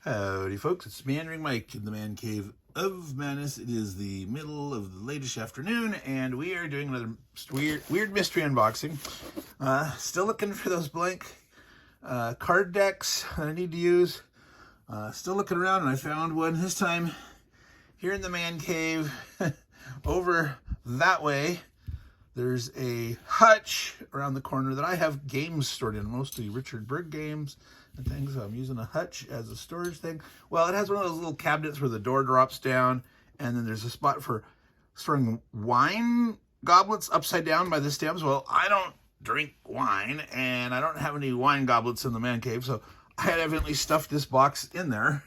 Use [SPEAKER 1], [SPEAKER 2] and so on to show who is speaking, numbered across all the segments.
[SPEAKER 1] Howdy folks, it's Meandering Mike in the Man Cave of Madness. It is the middle of the latest afternoon, and we are doing another weird mystery unboxing. Still looking for those blank card decks that I need to use. Still looking around, and I found one this time here in the Man Cave. Over that way, there's a hutch around the corner that I have games stored in, mostly Richard Berg games and things. So I'm using a hutch as a storage thing. Well, it has one of those little cabinets where the door drops down, and then there's a spot for storing wine goblets upside down by the stems. Well, I don't drink wine, and I don't have any wine goblets in the man cave, so I had evidently stuffed this box in there.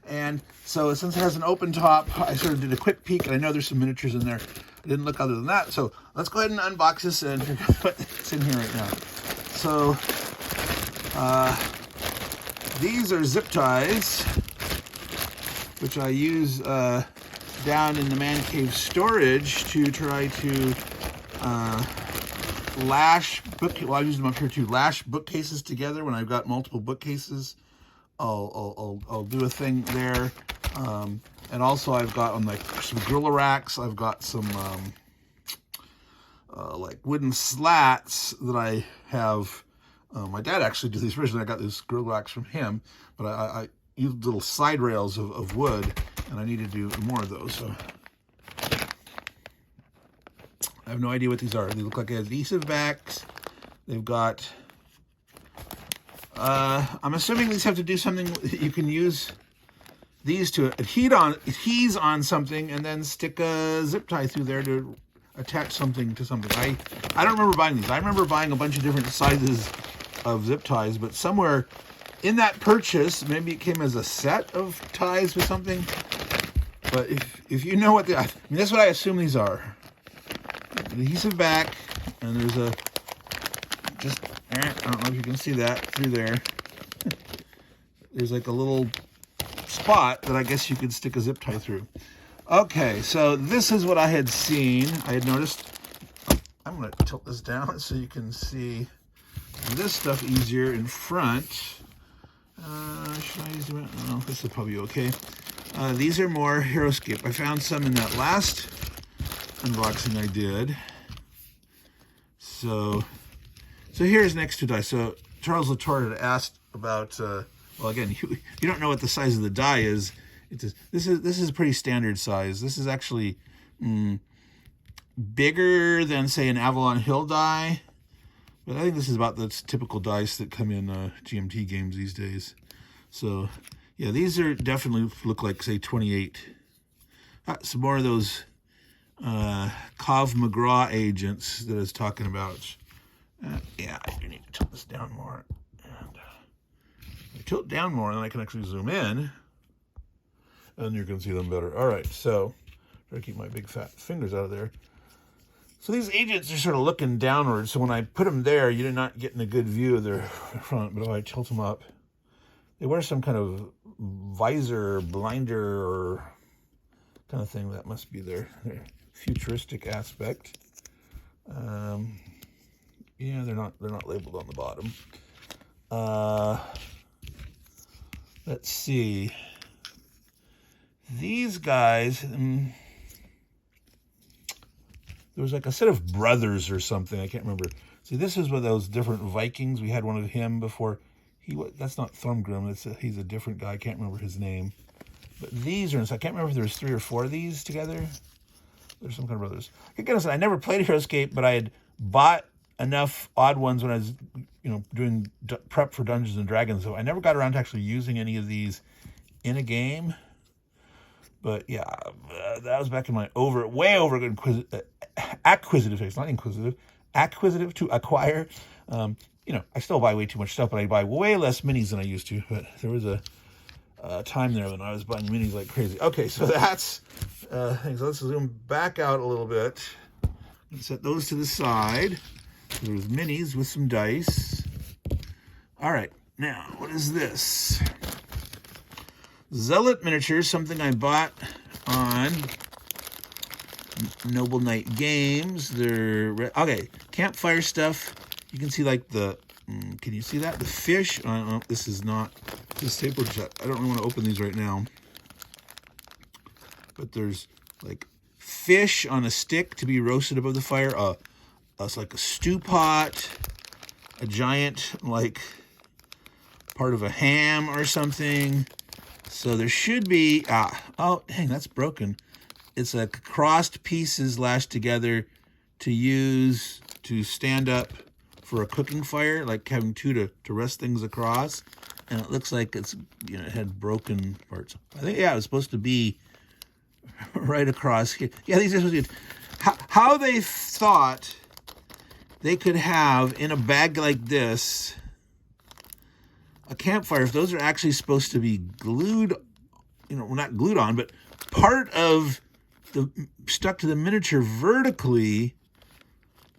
[SPEAKER 1] And so since it has an open top, I sort of did a quick peek, and I know there's some miniatures in there. I didn't look other than that. So let's go ahead and unbox this and figure out what's in here right now. So these are zip ties, which I use down in the man cave storage to try to lash I use them up here to lash bookcases together. When I've got multiple bookcases, I'll do a thing there. And also I've got on like some Gorilla racks, I've got some like wooden slats that I have. My dad actually did these originally. I got these Gorilla racks from him, but I used little side rails of wood, and I need to do more of those. So I have no idea what these are. They look like adhesive backs. They've got I'm assuming these have to do something that you can use these to adhese on something and then stick a zip tie through there to attach something to something. I don't remember buying these. I remember buying a bunch of different sizes of zip ties, but somewhere in that purchase, maybe it came as a set of ties with something. But if you know what that's what I assume these are. An adhesive back, and there's a I don't know if you can see that through there. There's like a little spot that I guess you could stick a zip tie through. Okay, so this is what I had seen. I had noticed. I'm going to tilt this down so you can see this stuff easier in front. Should I use it? Oh, this will probably be okay. These are more Heroscape. I found some in that last unboxing I did. So here's next to die. So Charles Latour had asked about, well, again, you don't know what the size of the die is. This is a pretty standard size. This is actually bigger than, say, an Avalon Hill die. But I think this is about the typical dice that come in GMT games these days. So, yeah, these are definitely look like, say, 28. Some more of those Cov McGraw agents that I was talking about. Yeah, I do need to tilt this down more. And I tilt down more, and then I can actually zoom in, and you can see them better. All right, so try to keep my big fat fingers out of there. So these agents are sort of looking downward. So when I put them there, you're not getting a good view of their front. But if I tilt them up, they wear some kind of visor, blinder, or kind of thing. That must be their futuristic aspect. Yeah, they're not labeled on the bottom. Let's see. These guys, there was like a set of brothers or something. I can't remember. See, this is one of those different Vikings. We had one of him before. That's not Thormgrim. He's a different guy. I can't remember his name. But these are, so I can't remember if there was 3 or 4 of these together. There's some kind of brothers. Again, I never played Heroscape, but I had bought enough odd ones when I was, doing prep for Dungeons and Dragons. So I never got around to actually using any of these in a game. But yeah, that was back in my acquisitive phase, not inquisitive, acquisitive to acquire. I still buy way too much stuff, but I buy way less minis than I used to. But there was a time there when I was buying minis like crazy. Okay, so that's so let's zoom back out a little bit and set those to the side. There's minis with some dice. All right, now what is this? Zealot miniatures, something I bought on Noble Knight Games. They're okay. Campfire stuff. You can see like the. Can you see that? The fish. This is not This tape shut. I don't really want to open these right now. But there's like fish on a stick to be roasted above the fire. It's like a stew pot, a giant like part of a ham or something. So there should be, oh, dang, that's broken. It's like crossed pieces lashed together to use to stand up for a cooking fire, like having two to rest things across. And it looks like it's, it had broken parts. I think, yeah, it was supposed to be right across here. Yeah, these are supposed to be, how they thought they could have in a bag like this a campfire. Those are actually supposed to be glued, well, not glued on, but part of the stuck to the miniature vertically.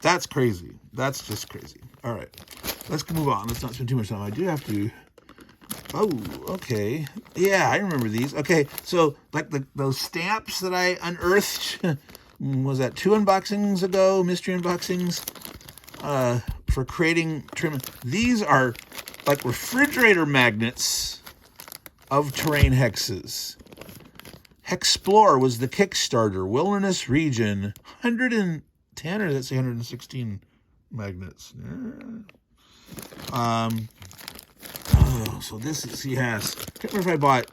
[SPEAKER 1] That's crazy. That's just crazy. All right, let's move on. Let's not spend too much time. I do have to. Oh, okay. Yeah, I remember these. Okay, so like those stamps that I unearthed, was that 2 unboxings ago, mystery unboxings, for creating trim. These are like refrigerator magnets of terrain hexes. Hexplore was the Kickstarter. Wilderness Region, 110 or let's say 116 magnets. Oh, so this is, yes. I can't remember if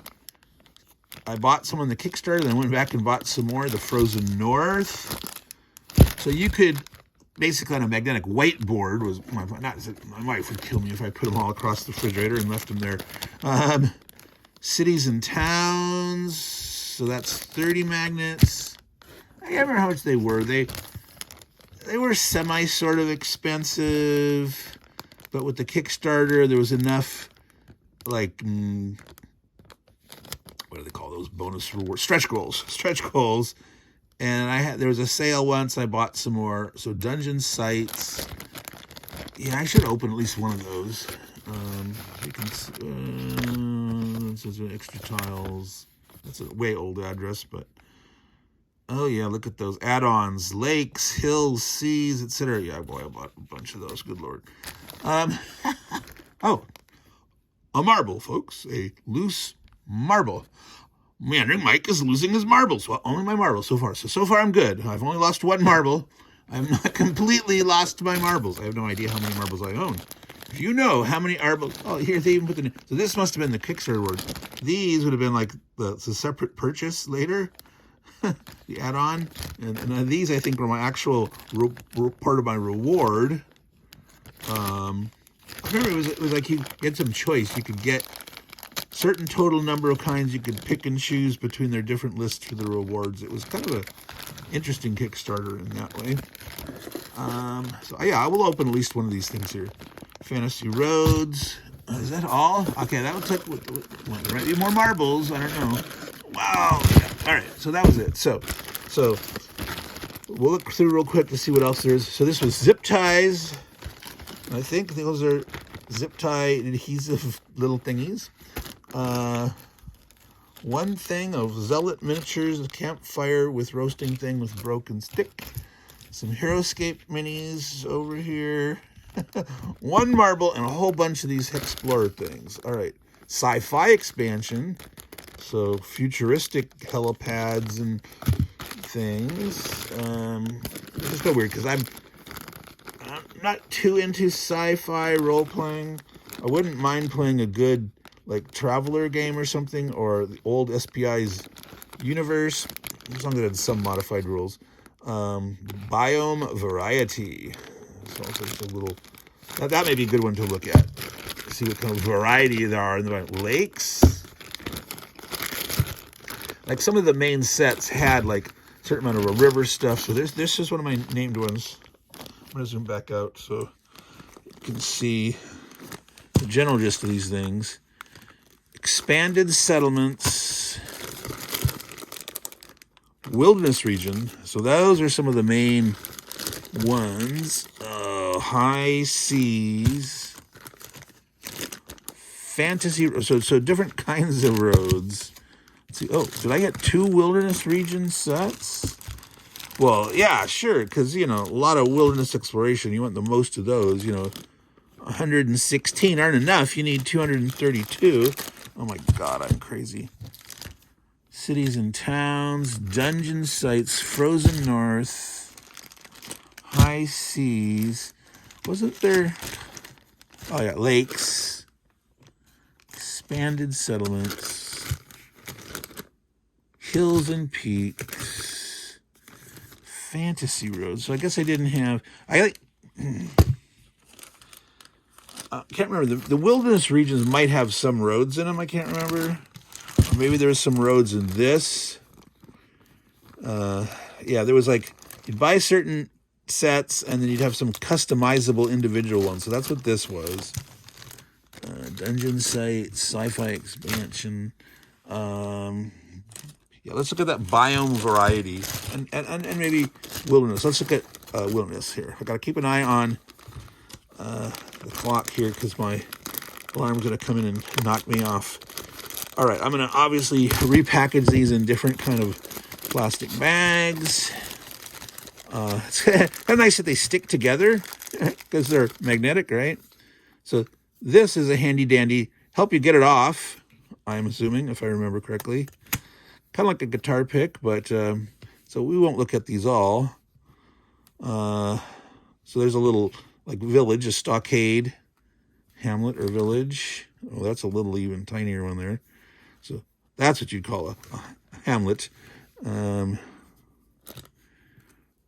[SPEAKER 1] I bought some on the Kickstarter, then went back and bought some more, the Frozen North. So you could, basically on a magnetic whiteboard, my wife would kill me if I put them all across the refrigerator and left them there. Cities and towns, so that's 30 magnets. I can't remember how much they were. They were semi sort of expensive, but with the Kickstarter, there was enough, like, what do they call those bonus rewards? Stretch goals. And there was a sale once. I bought some more. So dungeon sites. Yeah, I should open at least one of those. You can see, extra tiles. That's a way old address, but oh yeah, look at those add-ons: lakes, hills, seas, etc. Yeah, boy, I bought a bunch of those. Good lord. Oh, a marble, folks. A loose marble. Meandering Mike is losing his marbles. Well, only my marbles so far. So far I'm good. I've only lost 1 marble. I've not completely lost my marbles. I have no idea how many marbles I own. If you know how many marbles... Oh, here they even put the... So this must have been the Kickstarter words. These would have been like the separate purchase later. The add-on. And these, I think, were my actual part of my reward. I remember it was like you had some choice. You could get certain total number of kinds. You could pick and choose between their different lists for the rewards. It was kind of a interesting Kickstarter in that way. So yeah, I will open at least one of these things here. Fantasy Roads. Is that all? Okay, that would take. There might be more marbles. I don't know. Wow. Yeah. All right. So that was it. So we'll look through real quick to see what else there is. So this was zip ties. I think those are zip tie adhesive little thingies. One thing of Zealot miniatures, a campfire with roasting thing with broken stick. Some Heroscape minis over here. 1 marble and a whole bunch of these Hexplorer things. All right. Sci-fi expansion. So futuristic helipads and things. It's just so weird because I'm not too into sci-fi role-playing. I wouldn't mind playing a good like Traveler game or something, or the old SPI's Universe, as long as it had some modified rules. Biome variety. So also just a little, that may be a good one to look at. See what kind of variety there are in the lakes. Like some of the main sets had like a certain amount of river stuff. So this is one of my named ones. I'm gonna zoom back out so you can see the general gist of these things. Expanded settlements, wilderness region. So those are some of the main ones. High seas, fantasy. So different kinds of roads. Let's see. Oh, did I get 2 wilderness region sets? Well, yeah, sure. Because a lot of wilderness exploration. You want the most of those. 116 aren't enough. You need 232. Oh my God, I'm crazy. Cities and towns, dungeon sites, frozen north, high seas. Wasn't there? Oh yeah, lakes, expanded settlements, hills and peaks, fantasy roads. So I guess I didn't have. I can't remember. The wilderness regions might have some roads in them. I can't remember. Or maybe there was some roads in this. Yeah, there was like, you'd buy certain sets and then you'd have some customizable individual ones. So that's what this was. Dungeon site, sci-fi expansion. Yeah, let's look at that biome variety and maybe wilderness. Let's look at wilderness here. I got to keep an eye on the clock here because my alarm's going to come in and knock me off. All right, I'm going to obviously repackage these in different kind of plastic bags. It's kind of nice that they stick together because they're magnetic, right? So this is a handy dandy, help you get it off, I'm assuming, if I remember correctly. Kind of like a guitar pick, but so we won't look at these all. So there's a little like village, a stockade, hamlet or village. Oh, that's a little even tinier one there. So that's what you'd call a hamlet.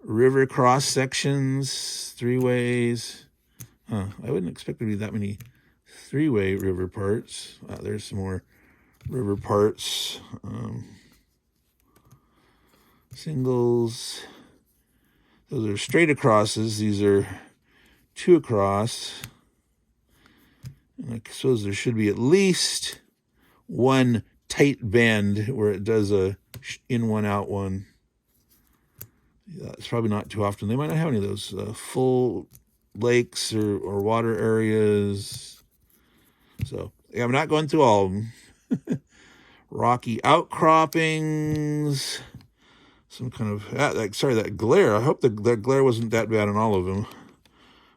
[SPEAKER 1] River cross sections, three ways. I wouldn't expect there to be that many three-way river parts. There's some more river parts. Singles. Those are straight acrosses. These are two across. And I suppose there should be at least one tight bend where it does a in one, out one. Yeah, it's probably not too often. They might not have any of those full lakes or water areas. So, yeah, I'm not going through all of them. Rocky outcroppings. Some kind of, that glare. I hope that glare wasn't that bad on all of them.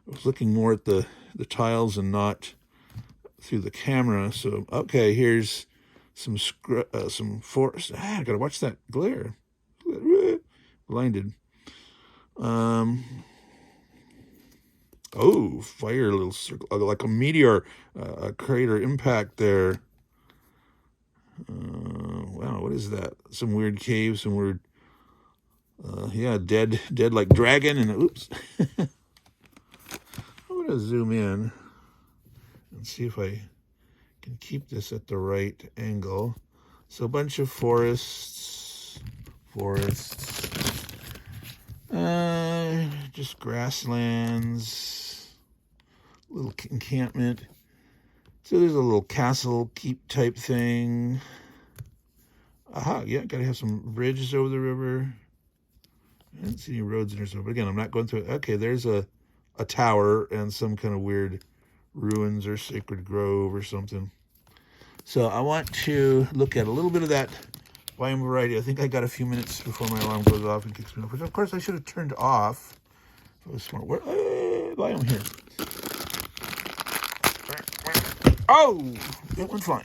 [SPEAKER 1] I was looking more at the tiles and not through the camera. So, okay, here's some forest. I gotta watch that glare. Blinded. Oh, fire, little circle, like a meteor, a crater impact there. Wow, what is that? Some weird cave, some weird, yeah, dead like dragon, and oops. I'm gonna zoom in and see if I can keep this at the right angle. So a bunch of forests, just grasslands, little encampment. So there's a little castle keep type thing. Aha, yeah, gotta have some bridges over the river. I didn't see any roads in there, so, but again, I'm not going through it. Okay, there's a tower and some kind of weird ruins or sacred grove or something. So I want to look at a little bit of that biome variety. I think I got a few minutes before my alarm goes off and kicks me off, which of course I should have turned off. If I was smart. Where? Biome here. Oh, it went fine.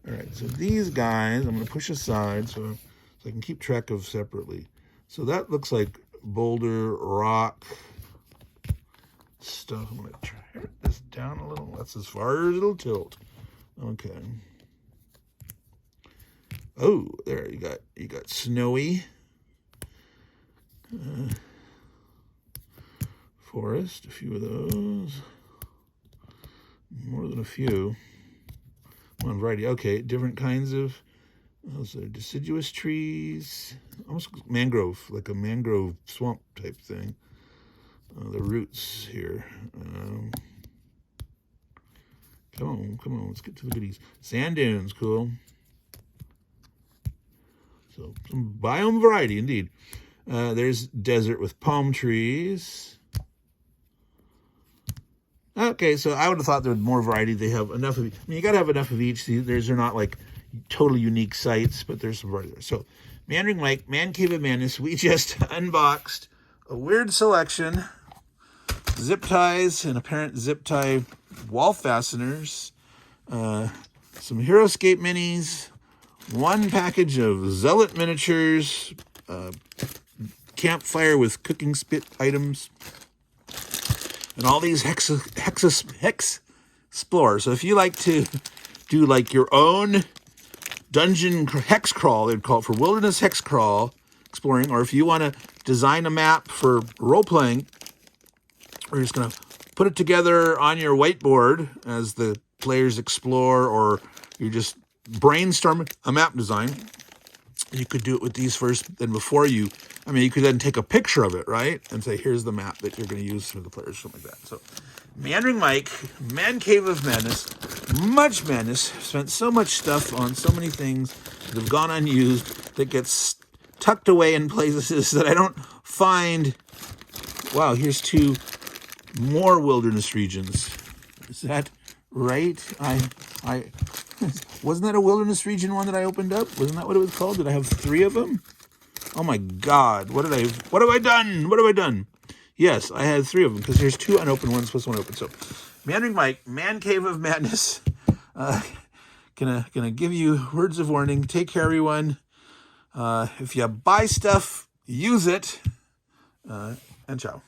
[SPEAKER 1] All right, so these guys I'm going to push aside so I can keep track of separately. So that looks like boulder, rock stuff. I'm going to try this down a little. That's as far as it'll tilt. Okay. Oh, there you got snowy forest. A few of those. More than a few. One variety. Okay, different kinds of. Those are deciduous trees, almost mangrove, like a mangrove swamp type thing. The roots here. Come on, let's get to the goodies. Sand dunes, cool. So some biome variety indeed. There's desert with palm trees. Okay, so I would have thought there was more variety. They have enough of. I mean, you got to have enough of each. They're not like totally unique sites, but there's some variety there. So, Meandering Mike, Man Cave of Madness. We just unboxed a weird selection. Zip ties and apparent zip tie wall fasteners. some Heroescape minis, one package of Zealot miniatures, campfire with cooking spit items, and all these hex explore. So if you like to do like your own dungeon hex crawl, they'd call it, for wilderness hex crawl exploring, or if you want to design a map for role playing, we're just going to put it together on your whiteboard as the players explore, or you just brainstorm a map design. You could do it with these first, then before you, I mean, you could then take a picture of it, right? And say, here's the map that you're going to use for the players, something like that. So, Meandering Mike, Man Cave of Madness, much madness. Spent so much stuff on so many things that have gone unused, that gets tucked away in places that I don't find. Wow, here's 2 more wilderness regions. Is that right? I wasn't that a wilderness region one that I opened up? Wasn't that what it was called? Did I have 3 of them? Oh my God! What have I done? What have I done? Yes, I had 3 of them, because there's 2 unopened ones plus 1 open. So, Meandering Mike, Man Cave of Madness. Gonna give you words of warning. Take care, everyone. If you buy stuff, use it. And ciao.